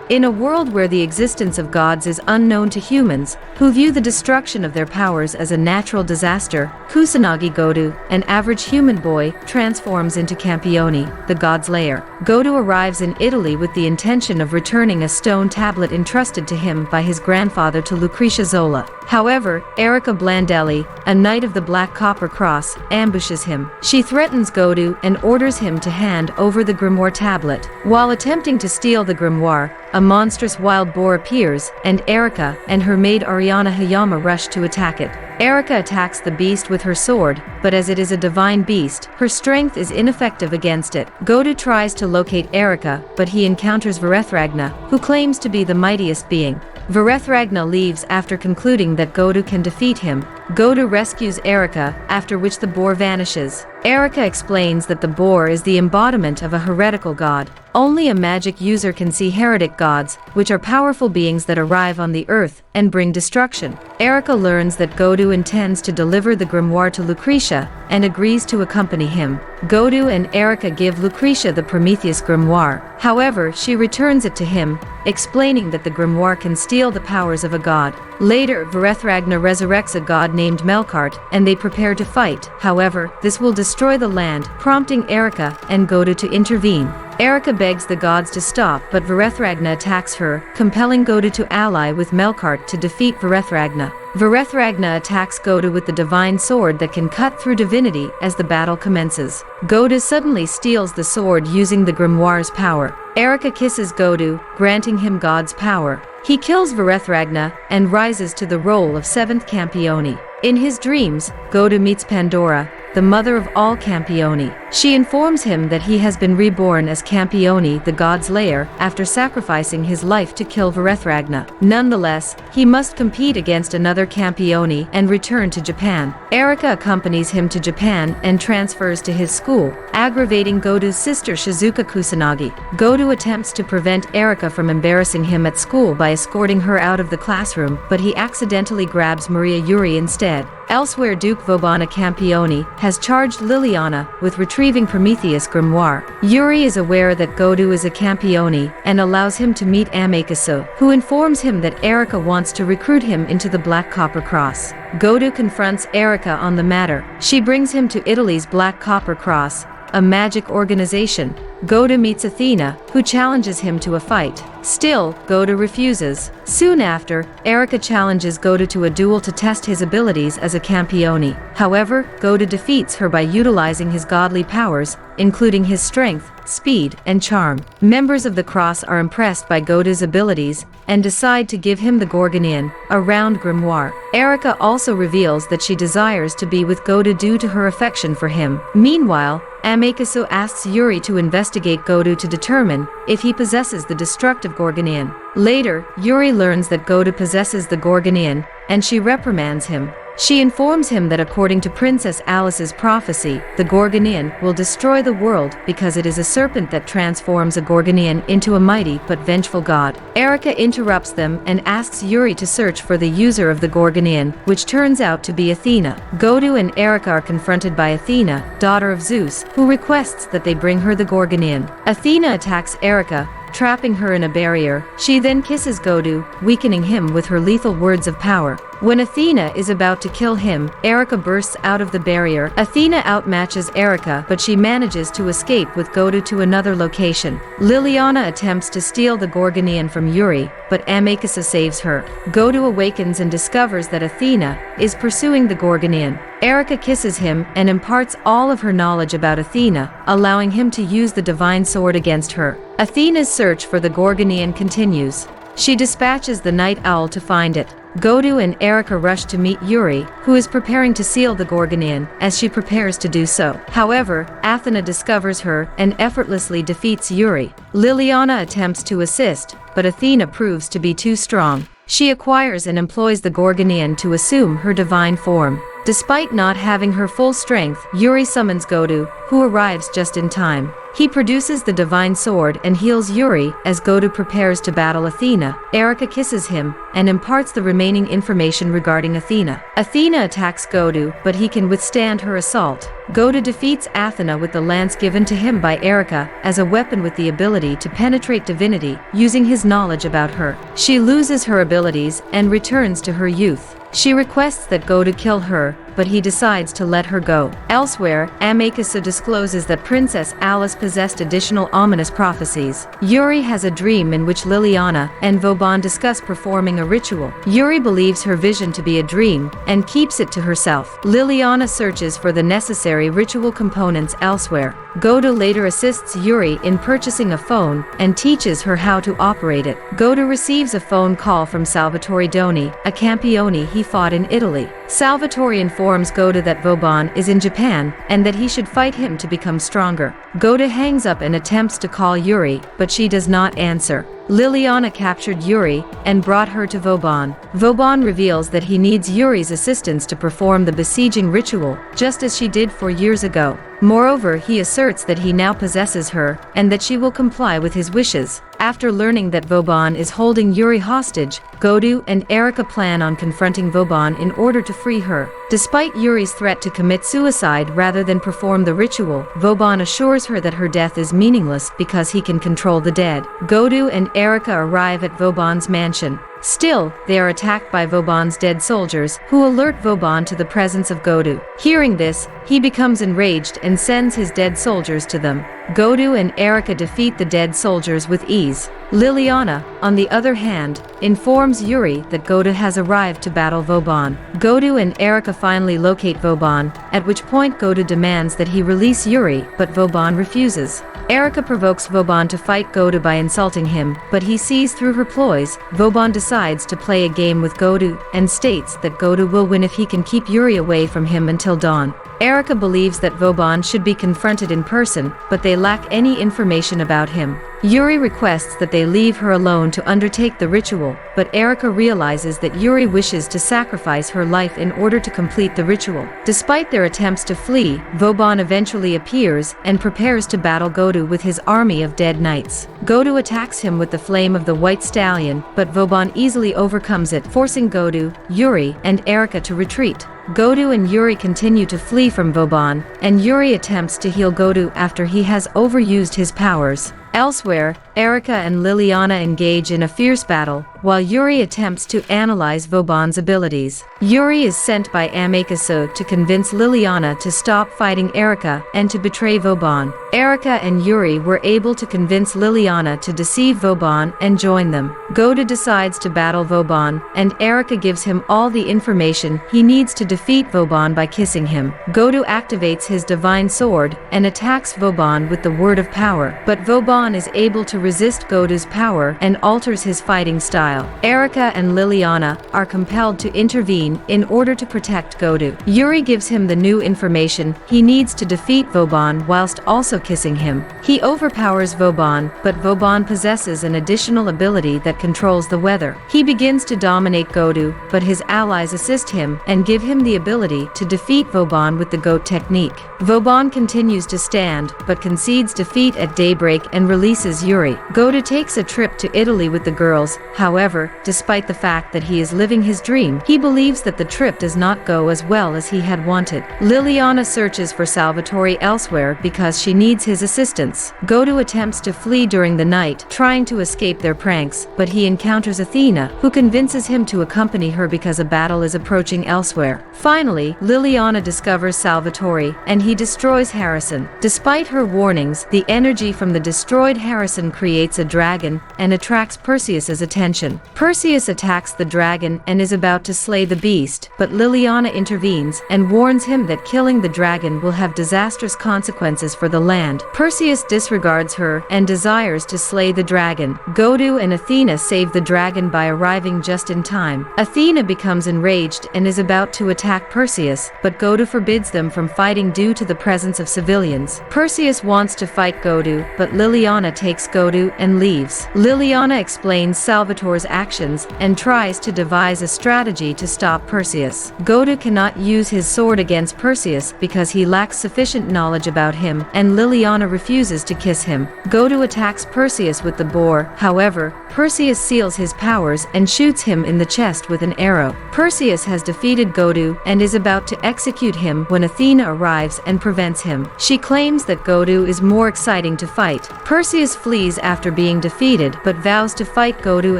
In a world where the existence of gods is unknown to humans, who view the destruction of their powers as a natural disaster, Kusanagi Godou, an average human boy, transforms into Campione, the god's lair. Godou arrives in Italy with the intention of returning a stone tablet entrusted to him by his grandfather to Lucretia Zola. However, Erica Blandelli, a knight of the Black Copper Cross, ambushes him. She threatens Godou and orders him to hand over the grimoire tablet. While attempting to steal the grimoire, a monstrous wild boar appears, and Erica and her maid Ariana Hayama rush to attack it. Erica attacks the beast with her sword, but as it is a divine beast, her strength is ineffective against it. Godou tries to locate Erica, but he encounters Verethragna, who claims to be the mightiest being. Verethragna leaves after concluding that Godou can defeat him. Godou rescues Erica, after which the boar vanishes. Erica explains that the boar is the embodiment of a heretical god. Only a magic user can see heretic gods, which are powerful beings that arrive on the earth and bring destruction. Erica learns that Godou intends to deliver the grimoire to Lucretia and agrees to accompany him. Godou and Erica give Lucretia the Prometheus grimoire. However, she returns it to him, explaining that the grimoire can steal the powers of a god. Later, Verethragna resurrects a god named Melkart, and they prepare to fight. However, this will destroy the land, prompting Erica and Godou to intervene. Erica begs the gods to stop, but Verethragna attacks her, compelling Godou to ally with Melkart to defeat Verethragna. Verethragna attacks Godou with the divine sword that can cut through divinity as the battle commences. Godou suddenly steals the sword using the grimoire's power. Erica kisses Godou, granting him God's power. He kills Verethragna and rises to the role of 7th Campione. In his dreams, Godou meets Pandora, the mother of all Campione. She informs him that he has been reborn as Campione, the god's lair, after sacrificing his life to kill Verethragna. Nonetheless, he must compete against another Campione and return to Japan. Erica accompanies him to Japan and transfers to his school, aggravating Godou's sister Shizuka Kusanagi. Godou attempts to prevent Erica from embarrassing him at school by escorting her out of the classroom, but he accidentally grabs Maria Yuri instead. Elsewhere, Duke Vobana Campione has charged Liliana with retrieving Prometheus' grimoire. Yuri is aware that Godou is a Campione and allows him to meet Amekisu, who informs him that Erica wants to recruit him into the Black Copper Cross. Godou confronts Erica on the matter. She brings him to Italy's Black Copper Cross, a magic organization. Godou meets Athena, who challenges him to a fight. Still, Godou refuses. Soon after, Erica challenges Godou to a duel to test his abilities as a Campione. However, Godou defeats her by utilizing his godly powers, including his strength, speed, and charm. Members of the cross are impressed by Godou's abilities and decide to give him the Gorgonian, a round grimoire. Erica also reveals that she desires to be with Godou due to her affection for him. Meanwhile, Amekisu asks Yuri to investigate Godou to determine if he possesses the destructive Gorgonian. Later, Yuri learns that Godou possesses the Gorgonian, and she reprimands him. She informs him that according to Princess Alice's prophecy, the Gorgonian will destroy the world because it is a serpent that transforms a Gorgonian into a mighty but vengeful god. Erica interrupts them and asks Yuri to search for the user of the Gorgonian, which turns out to be Athena. Godou and Erica are confronted by Athena, daughter of Zeus, who requests that they bring her the Gorgonian. Athena attacks Erica, trapping her in a barrier. She then kisses Godou, weakening him with her lethal words of power. When Athena is about to kill him, Erica bursts out of the barrier. Athena outmatches Erica, but she manages to escape with Godou to another location. Liliana attempts to steal the Gorgonian from Yuri, but Amekisu saves her. Godou awakens and discovers that Athena is pursuing the Gorgonian. Erica kisses him and imparts all of her knowledge about Athena, allowing him to use the divine sword against her. Athena's search for the Gorgonian continues. She dispatches the night owl to find it. Godou and Erica rush to meet Yuri, who is preparing to seal the Gorgonian, as she prepares to do so. However, Athena discovers her and effortlessly defeats Yuri. Liliana attempts to assist, but Athena proves to be too strong. She acquires and employs the Gorgonian to assume her divine form. Despite not having her full strength, Yuri summons Godou, who arrives just in time. He produces the divine sword and heals Yuri as Godou prepares to battle Athena. Erika kisses him and imparts the remaining information regarding Athena. Athena attacks Godou, but he can withstand her assault. Godou defeats Athena with the lance given to him by Erika as a weapon with the ability to penetrate divinity, using his knowledge about her. She loses her abilities and returns to her youth. She requests that Godou kill her, but he decides to let her go. Elsewhere, Amakisa discloses that Princess Alice possessed additional ominous prophecies. Yuri has a dream in which Liliana and Vauban discuss performing a ritual. Yuri believes her vision to be a dream and keeps it to herself. Liliana searches for the necessary ritual components elsewhere. Godou later assists Yuri in purchasing a phone and teaches her how to operate it. Godou receives a phone call from Salvatore Doni, a Campione he fought in Italy. Salvatore informs Godou that Vauban is in Japan and that he should fight him to become stronger. Godou hangs up and attempts to call Yuri, but she does not answer. Liliana captured Yuri and brought her to Vauban. Vauban reveals that he needs Yuri's assistance to perform the besieging ritual, just as she did 4 years ago. Moreover, he asserts that he now possesses her and that she will comply with his wishes. After learning that Vauban is holding Yuri hostage, Godou and Erika plan on confronting Vauban in order to free her. Despite Yuri's threat to commit suicide rather than perform the ritual, Vauban assures her that her death is meaningless because he can control the dead. Godou and Erika arrive at Vauban's mansion. Still, they are attacked by Vauban's dead soldiers, who alert Vauban to the presence of Godou. Hearing this, he becomes enraged and sends his dead soldiers to them. Godou and Erika defeat the dead soldiers with ease. Liliana, on the other hand, informs Yuri that Godou has arrived to battle Vauban. Godou and Erika finally locate Vauban, at which point Godou demands that he release Yuri, but Vauban refuses. Erika provokes Vauban to fight Godou by insulting him, but he sees through her ploys. Vauban decides to play a game with Godou and states that Godou will win if he can keep Yuri away from him until dawn. Erika believes that Vauban should be confronted in person, but they lack any information about him. Yuri requests that they leave her alone to undertake the ritual, but Erika realizes that Yuri wishes to sacrifice her life in order to complete the ritual. Despite their attempts to flee, Vauban eventually appears and prepares to battle Godou with his army of dead knights. Godou attacks him with the flame of the white stallion, but Vauban easily overcomes it, forcing Godou, Yuri, and Erika to retreat. Godou and Yuri continue to flee from Vauban, and Yuri attempts to heal Godou after he has overused his powers. Elsewhere, Erika and Liliana engage in a fierce battle, while Yuri attempts to analyze Vauban's abilities. Yuri is sent by Amakisa to convince Liliana to stop fighting Erika and to betray Vauban. Erika and Yuri were able to convince Liliana to deceive Vauban and join them. Godou decides to battle Vauban, and Erika gives him all the information he needs to defeat Vauban by kissing him. Godou activates his divine sword and attacks Vauban with the word of power, but Vauban is able to resist Godou's power and alters his fighting style. Erika and Liliana are compelled to intervene in order to protect Godou. Yuri gives him the new information he needs to defeat Vauban whilst also kissing him. He overpowers Vauban, but Vauban possesses an additional ability that controls the weather. He begins to dominate Godou, but his allies assist him and give him the ability to defeat Vauban with the goat technique. Vauban continues to stand, but concedes defeat at daybreak and releases Yuri. Godou takes a trip to Italy with the girls. However, despite the fact that he is living his dream, he believes that the trip does not go as well as he had wanted. Liliana searches for Salvatore elsewhere because she needs his assistance. Godou attempts to flee during the night, trying to escape their pranks, but he encounters Athena, who convinces him to accompany her because a battle is approaching elsewhere. Finally, Liliana discovers Salvatore, and he destroys Harrison. Despite her warnings, the energy from the destroyed Harrison creates a dragon and attracts Perseus's attention. Perseus attacks the dragon and is about to slay the beast, but Liliana intervenes and warns him that killing the dragon will have disastrous consequences for the land. Perseus disregards her and desires to slay the dragon. Godou and Athena save the dragon by arriving just in time. Athena becomes enraged and is about to attack Perseus, but Godou forbids them from fighting due to the presence of civilians. Perseus wants to fight Godou, but Liliana Liliana takes Godou and leaves. Liliana explains Salvatore's actions and tries to devise a strategy to stop Perseus. Godou cannot use his sword against Perseus because he lacks sufficient knowledge about him, and Liliana refuses to kiss him. Godou attacks Perseus with the boar. However, Perseus seals his powers and shoots him in the chest with an arrow. Perseus has defeated Godou and is about to execute him when Athena arrives and prevents him. She claims that Godou is more exciting to fight. Perseus flees after being defeated but vows to fight Godou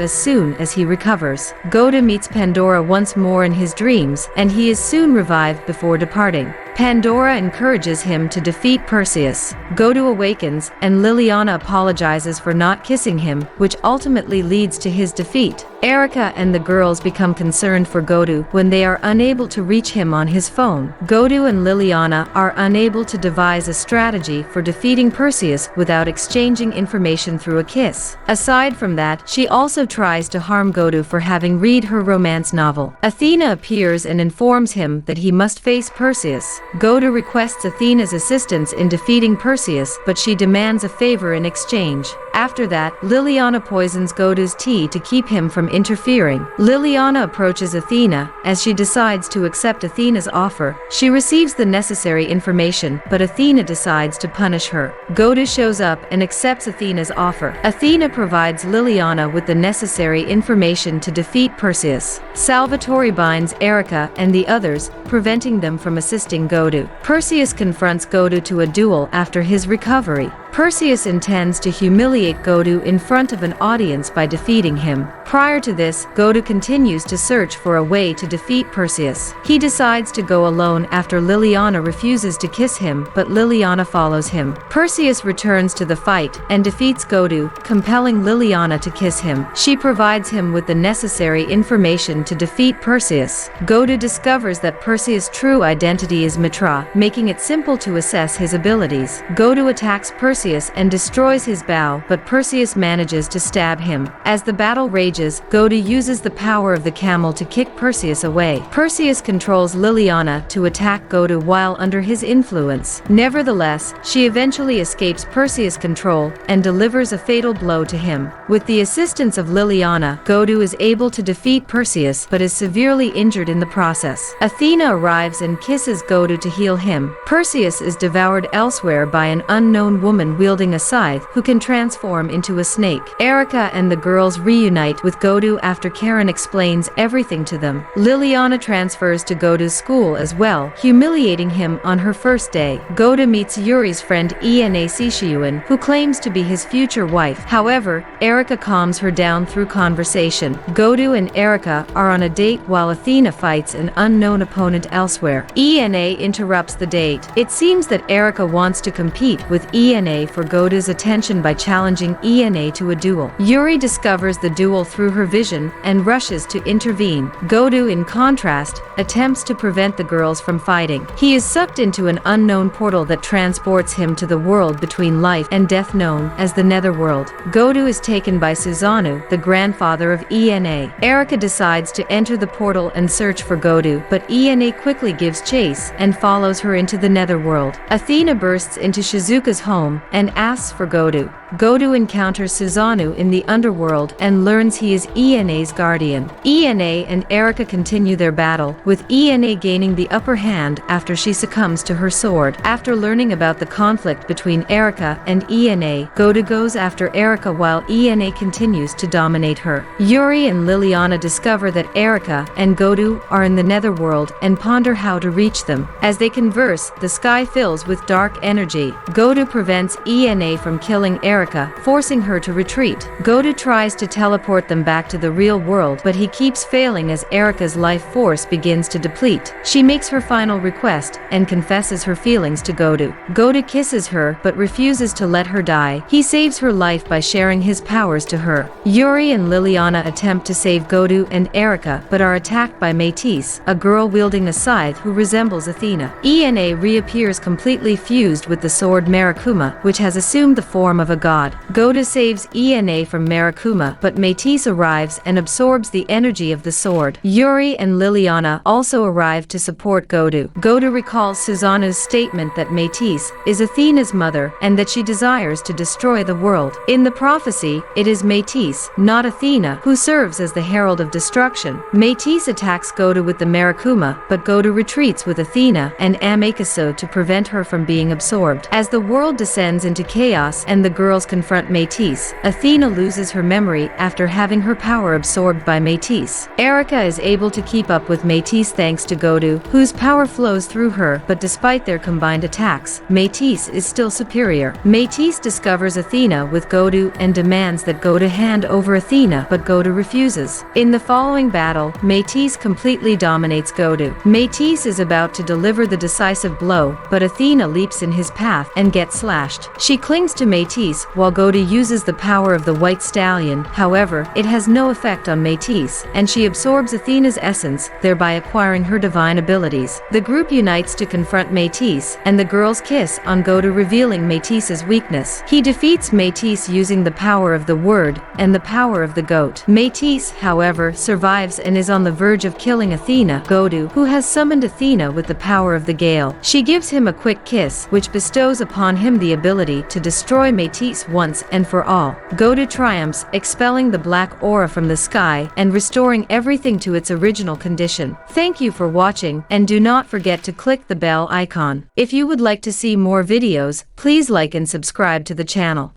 as soon as he recovers. Godou meets Pandora once more in his dreams, and he is soon revived before departing. Pandora encourages him to defeat Perseus. Godou awakens, and Liliana apologizes for not kissing him, which ultimately leads to his defeat. Erica and the girls become concerned for Godou when they are unable to reach him on his phone. Godou and Liliana are unable to devise a strategy for defeating Perseus without exchanging information through a kiss. Aside from that, she also tries to harm Godou for having read her romance novel. Athena appears and informs him that he must face Perseus. Godou requests Athena's assistance in defeating Perseus, but she demands a favor in exchange. After that, Liliana poisons Godou's tea to keep him from interfering. Liliana approaches Athena. As she decides to accept Athena's offer, she receives the necessary information, but Athena decides to punish her. Godou shows up and accepts Athena's offer. Athena provides Liliana with the necessary information to defeat Perseus. Salvatore binds Erica and the others, preventing them from assisting Godou. Perseus confronts Godou to a duel after his recovery. Perseus intends to humiliate Godou in front of an audience by defeating him. Prior to this, Godou continues to search for a way to defeat Perseus. He decides to go alone after Liliana refuses to kiss him, but Liliana follows him. Perseus returns to the fight and defeats Godou, compelling Liliana to kiss him. She provides him with the necessary information to defeat Perseus. Godou discovers that Perseus' true identity is Mitra, making it simple to assess his abilities. Godou attacks Perseus and destroys his bow, but Perseus manages to stab him. As the battle rages, Godou uses the power of the camel to kick Perseus away. Perseus controls Liliana to attack Godou while under his influence. Nevertheless, she eventually escapes Perseus' control and delivers a fatal blow to him. With the assistance of Liliana, Godou is able to defeat Perseus but is severely injured in the process. Athena arrives and kisses Godou to heal him. Perseus is devoured elsewhere by an unknown woman wielding a scythe who can transform into a snake. Erica and the girls reunite with Godou after Karen explains everything to them. Liliana transfers to Godou's school as well, humiliating him on her first day. Godou meets Yuri's friend Ena Sishiuin, who claims to be his future wife. However, Erica calms her down through conversation. Godou and Erica are on a date while Athena fights an unknown opponent elsewhere. Ena interrupts the date. It seems that Erica wants to compete with Ena for Godou's attention by challenging Ena to a duel. Yuri discovers the duel through her vision and rushes to intervene. Godou, in contrast, attempts to prevent the girls from fighting. He is sucked into an unknown portal that transports him to the world between life and death known as the Netherworld. Godou is taken by Susanoo, the grandfather of Ena. Erica decides to enter the portal and search for Godou, but Ena quickly gives chase and follows her into the Netherworld. Athena bursts into Shizuka's home and asks for Godou. Godou encounters Susanoo in the underworld and learns he is Ena's guardian. Ena and Erica continue their battle, with Ena gaining the upper hand after she succumbs to her sword. After learning about the conflict between Erica and Ena, Godou goes after Erica while Ena continues to dominate her. Yuri and Liliana discover that Erica and Godou are in the Netherworld and ponder how to reach them. As they converse, the sky fills with dark energy. Godou prevents Ena from killing Erica, forcing her to retreat. Godou tries to teleport them back to the real world, but he keeps failing as Erica's life force begins to deplete. She makes her final request and confesses her feelings to Godou. Godou kisses her but refuses to let her die. He saves her life by sharing his powers to her. Yuri and Liliana attempt to save Godou and Erica but are attacked by Metis, a girl wielding a scythe who resembles Athena. Ena reappears completely fused with the sword Marakuma, which has assumed the form of a god. god. Godou saves Ena from Merakuma, but Metis arrives and absorbs the energy of the sword. Yuri and Liliana also arrive to support Godou. Godou recalls Susanoo's statement that Metis is Athena's mother and that she desires to destroy the world. In the prophecy, it is Metis, not Athena, who serves as the herald of destruction. Metis attacks Godou with the Merakuma, but Godou retreats with Athena and Amakaso to prevent her from being absorbed. As the world descends into chaos and the girls confront Metis, Athena loses her memory after having her power absorbed by Metis. Erika is able to keep up with Metis thanks to Godou, whose power flows through her, but despite their combined attacks, Metis is still superior. Metis discovers Athena with Godou and demands that Godou hand over Athena, but Godou refuses. In the following battle, Metis completely dominates Godou. Metis is about to deliver the decisive blow, but Athena leaps in his path and gets slashed. She clings to Metis while Godou uses the power of the white stallion. However, it has no effect on Metis, and she absorbs Athena's essence, thereby acquiring her divine abilities. The group unites to confront Metis, and the girls kiss on Godou, revealing Metis's weakness. He defeats Metis using the power of the word and the power of the goat. Metis, however, survives and is on the verge of killing Athena. Godou, who has summoned Athena with the power of the gale, she gives him a quick kiss, which bestows upon him the ability to destroy Metis once and for all. Godou triumphs, expelling the black aura from the sky and restoring everything to its original condition. Thank you for watching, and do not forget to click the bell icon. If you would like to see more videos, please like and subscribe to the channel.